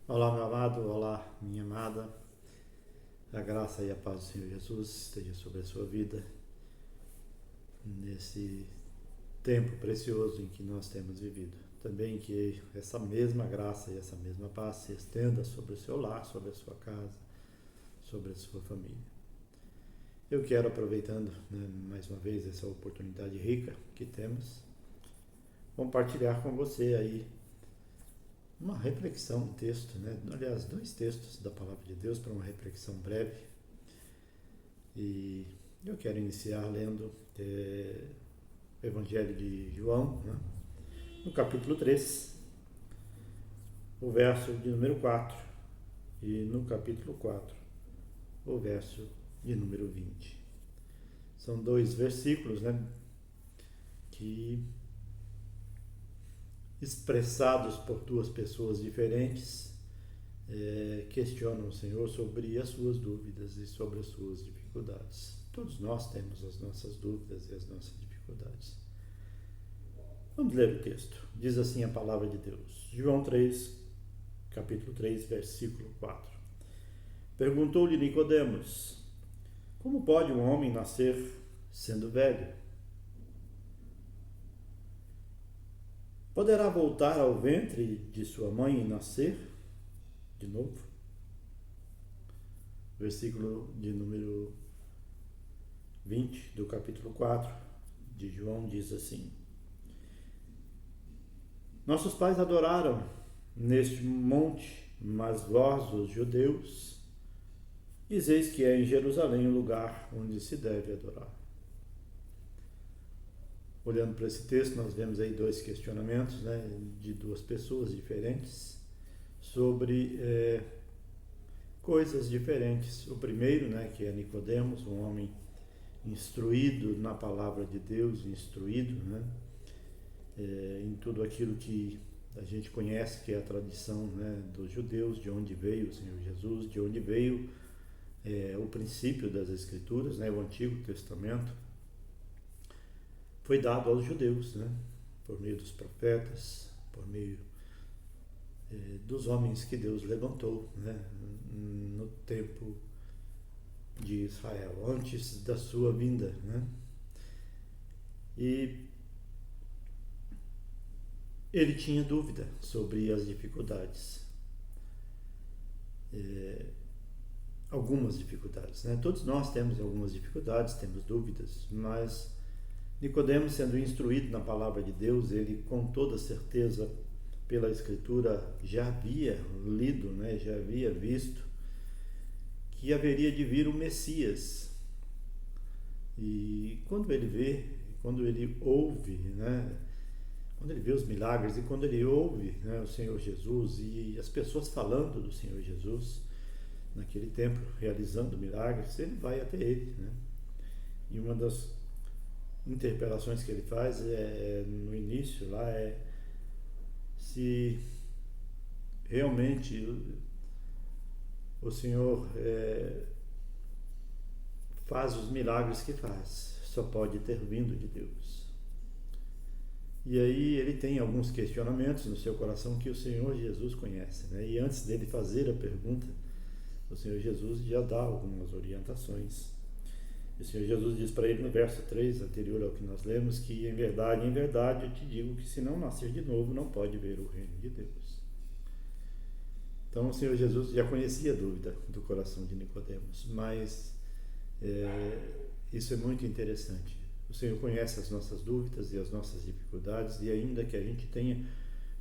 Olá, meu amado, olá, minha amada. A graça e a paz do Senhor Jesus esteja sobre a sua vida nesse tempo precioso em que nós temos vivido. Também que essa mesma graça e essa mesma paz se estenda sobre o seu lar, sobre a sua casa, sobre a sua família. Eu quero, aproveitando mais uma vez essa oportunidade rica que temos, compartilhar com você aí uma reflexão, um texto, aliás, dois textos da Palavra de Deus para uma reflexão breve. E eu quero iniciar lendo o Evangelho de João, no capítulo 3, o verso de número 4, e no capítulo 4, o verso de número 20. São dois versículos, que expressados por duas pessoas diferentes, questionam o Senhor sobre as suas dúvidas e sobre as suas dificuldades. Todos nós temos as nossas dúvidas e as nossas dificuldades. Vamos ler o texto. Diz assim a palavra de Deus. João 3, capítulo 3, versículo 4. Perguntou-lhe Nicodemos: como pode um homem nascer sendo velho? Poderá voltar ao ventre de sua mãe e nascer de novo? Versículo de número 20 do capítulo 4 de João diz assim: nossos pais adoraram neste monte, mas vós, os judeus, dizeis que é em Jerusalém o lugar onde se deve adorar. Olhando para esse texto, nós vemos aí dois questionamentos, de duas pessoas diferentes sobre coisas diferentes. O primeiro, que é Nicodemos, um homem instruído na palavra de Deus, instruído, em tudo aquilo que a gente conhece, que é a tradição, dos judeus, de onde veio o Senhor Jesus, de onde veio o princípio das Escrituras, o Antigo Testamento, foi dado aos judeus, por meio dos profetas, por meio dos homens que Deus levantou, no tempo de Israel, antes da sua vinda, E ele tinha dúvida sobre as dificuldades, algumas dificuldades, Todos nós temos algumas dificuldades, temos dúvidas, mas Nicodemos, sendo instruído na palavra de Deus, ele com toda certeza pela Escritura já havia lido, já havia visto que haveria de vir o Messias. E quando ele vê, quando ele ouve, quando ele vê os milagres e quando ele ouve, o Senhor Jesus e as pessoas falando do Senhor Jesus naquele tempo, realizando milagres, ele vai até ele, E uma das interpelações que ele faz no início lá se realmente o Senhor faz os milagres que faz, só pode ter vindo de Deus. E aí ele tem alguns questionamentos no seu coração que o Senhor Jesus conhece, E antes dele fazer a pergunta, o Senhor Jesus já dá algumas orientações. E o Senhor Jesus diz para ele no verso 3, anterior ao que nós lemos, que em verdade eu te digo que se não nascer de novo, não pode ver o reino de Deus. Então o Senhor Jesus já conhecia a dúvida do coração de Nicodemos, mas isso é muito interessante. O Senhor conhece as nossas dúvidas e as nossas dificuldades, e ainda que a gente tenha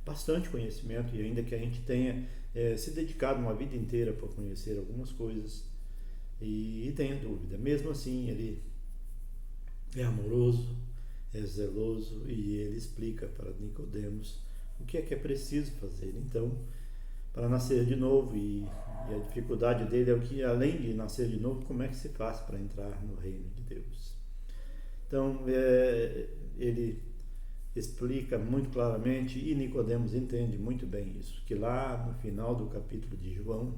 bastante conhecimento e ainda que a gente tenha se dedicado uma vida inteira para conhecer algumas coisas e tenha dúvida, mesmo assim ele é amoroso, é zeloso e ele explica para Nicodemos o que é preciso fazer. Então, para nascer de novo, e a dificuldade dele é o que, além de nascer de novo, como é que se faz para entrar no reino de Deus. Então, ele explica muito claramente e Nicodemos entende muito bem isso, que lá no final do capítulo de João,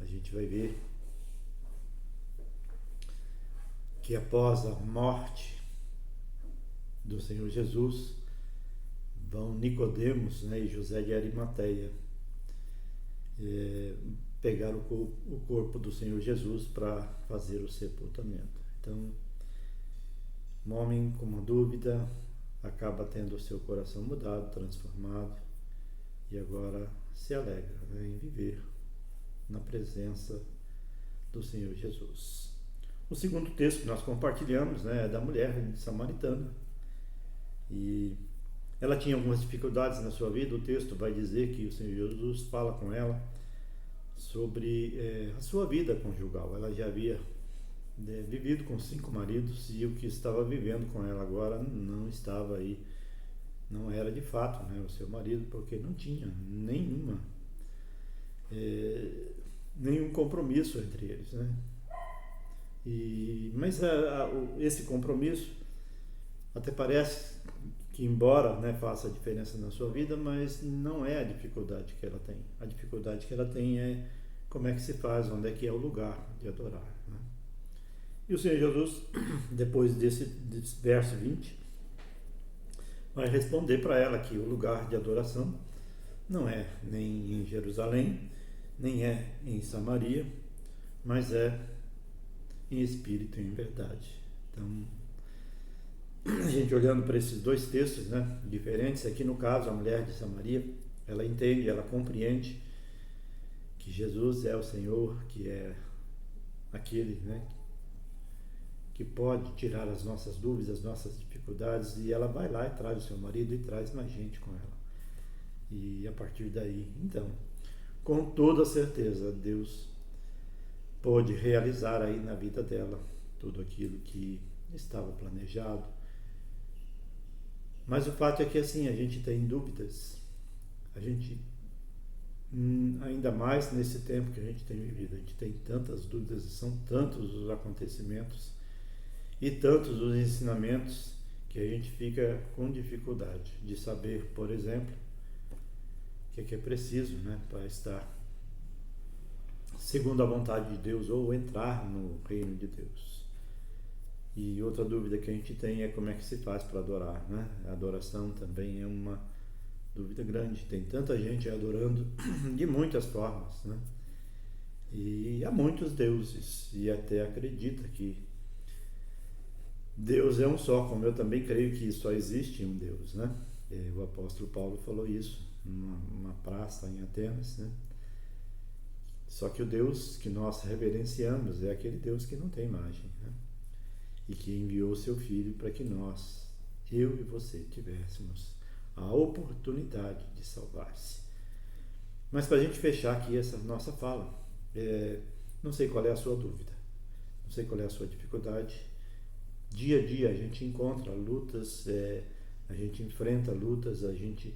a gente vai ver que após a morte do Senhor Jesus, vão Nicodemos, e José de Arimateia pegar o corpo do Senhor Jesus para fazer o sepultamento. Então, um homem com uma dúvida acaba tendo o seu coração mudado, transformado, e agora se alegra, né, em viver na presença do Senhor Jesus. O segundo texto que nós compartilhamos, né, é da mulher samaritana, e ela tinha algumas dificuldades na sua vida. O texto vai dizer que o Senhor Jesus fala com ela sobre a sua vida conjugal. Ela já havia vivido com 5 maridos, e o que estava vivendo com ela agora não estava aí, não era de fato, né, o seu marido, porque não tinha nenhum compromisso entre eles, né? Mas esse compromisso até parece que, embora, né, faça a diferença na sua vida, mas não é a dificuldade que ela tem. A dificuldade que ela tem é como é que se faz, onde é que é o lugar de adorar, né? E o Senhor Jesus, depois desse verso 20, vai responder para ela que o lugar de adoração não é nem em Jerusalém, nem é em Samaria, mas é em espírito e em verdade. Então, a gente olhando para esses dois textos, né, diferentes, aqui no caso a mulher de Samaria, ela entende, ela compreende que Jesus é o Senhor, que é aquele, né, que pode tirar as nossas dúvidas, as nossas dificuldades, e ela vai lá e traz o seu marido e traz mais gente com ela. E a partir daí, então, com toda certeza, Deus pôde realizar aí na vida dela tudo aquilo que estava planejado. Mas o fato é que, assim, a gente tem dúvidas, a gente, ainda mais nesse tempo que a gente tem vivido, a gente tem tantas dúvidas, são tantos os acontecimentos e tantos os ensinamentos que a gente fica com dificuldade de saber, por exemplo, o que é preciso, né, para estar segundo a vontade de Deus ou entrar no reino de Deus. E outra dúvida que a gente tem é como é que se faz para adorar, né? A adoração também é uma dúvida grande. Tem tanta gente adorando de muitas formas, né? E há muitos deuses, e até acredita que Deus é um só, como eu também creio que só existe um Deus, né? O apóstolo Paulo falou isso numa praça em Atenas, né? Só que o Deus que nós reverenciamos é aquele Deus que não tem imagem, né? E que enviou o seu Filho para que nós, eu e você, tivéssemos a oportunidade de salvar-se. Mas para a gente fechar aqui essa nossa fala, não sei qual é a sua dúvida, não sei qual é a sua dificuldade. Dia a dia a gente encontra lutas, a gente enfrenta lutas, a gente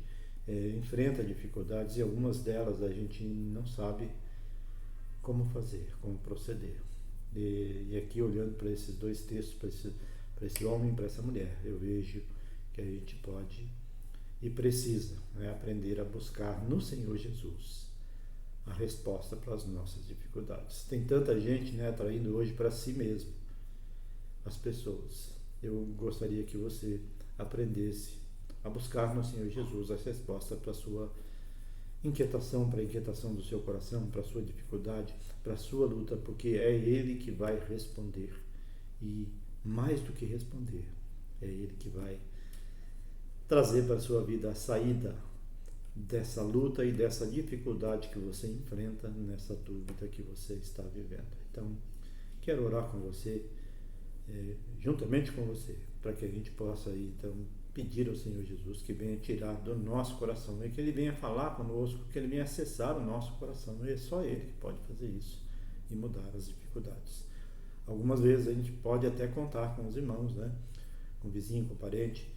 enfrenta dificuldades, e algumas delas a gente não sabe como fazer, como proceder. E aqui, olhando para esses dois textos, para esse homem e para essa mulher, eu vejo que a gente pode e precisa, né, aprender a buscar no Senhor Jesus a resposta para as nossas dificuldades. Tem tanta gente, né, atraindo hoje para si mesmo as pessoas. Eu gostaria que você aprendesse a buscar no Senhor Jesus a resposta para a sua inquietação, para a inquietação do seu coração, para a sua dificuldade, para a sua luta, porque é Ele que vai responder. E mais do que responder, é Ele que vai trazer para a sua vida a saída dessa luta e dessa dificuldade que você enfrenta, nessa dúvida que você está vivendo. Então, quero orar com você, juntamente com você, para que a gente possa aí, então, pedir ao Senhor Jesus que venha tirar do nosso coração, e que Ele venha falar conosco, que Ele venha acessar o nosso coração. É só Ele que pode fazer isso e mudar as dificuldades. Algumas vezes a gente pode até contar com os irmãos, né? Com o vizinho, com o parente,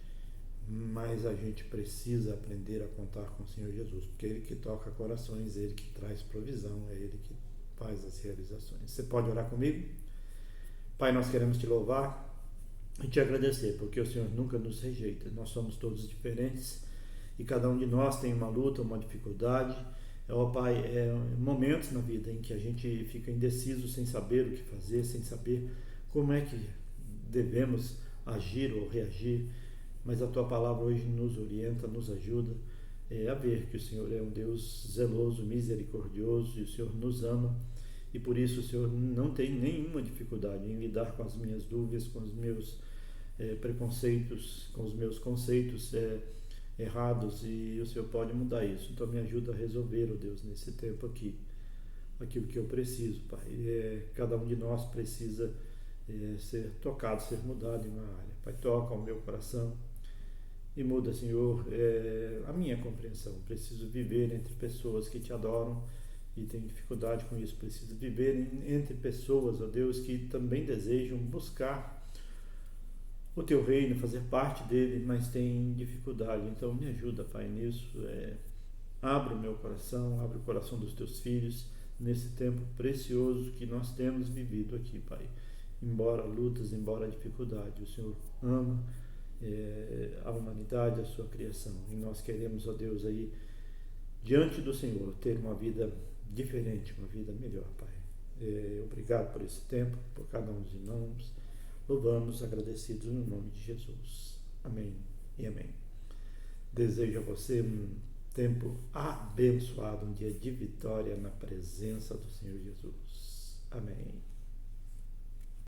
mas a gente precisa aprender a contar com o Senhor Jesus, porque é Ele que toca corações, é Ele que traz provisão, é Ele que faz as realizações. Você pode orar comigo? Pai, nós queremos te louvar e te agradecer, porque o Senhor nunca nos rejeita. Nós somos todos diferentes e cada um de nós tem uma luta, uma dificuldade. Pai, momentos na vida em que a gente fica indeciso, sem saber o que fazer, sem saber como é que devemos agir ou reagir, mas a Tua palavra hoje nos orienta, nos ajuda a ver que o Senhor é um Deus zeloso, misericordioso, e o Senhor nos ama, e por isso o Senhor não tem nenhuma dificuldade em lidar com as minhas dúvidas, com os meus preconceitos, com os meus conceitos errados, e o Senhor pode mudar isso. Então me ajuda a resolver, ó Deus, nesse tempo aqui, aquilo que eu preciso, Pai. Cada um de nós precisa ser tocado, ser mudado em uma área. Pai, toca o meu coração e muda, Senhor, a minha compreensão. Preciso viver entre pessoas que te adoram e tenho dificuldade com isso. Preciso viver entre pessoas, ó Deus, que também desejam buscar o teu reino, fazer parte dele, mas tem dificuldade. Então me ajuda, Pai, nisso. Abre o meu coração, abre o coração dos teus filhos nesse tempo precioso que nós temos vivido aqui, Pai. Embora lutas, embora dificuldade, o Senhor ama a humanidade, a sua criação. E nós queremos, ó Deus, aí, diante do Senhor, ter uma vida diferente, uma vida melhor, Pai. Obrigado por esse tempo, por cada um dos irmãos. Louvamos, agradecidos no nome de Jesus. Amém e amém. Desejo a você um tempo abençoado, um dia de vitória na presença do Senhor Jesus. Amém.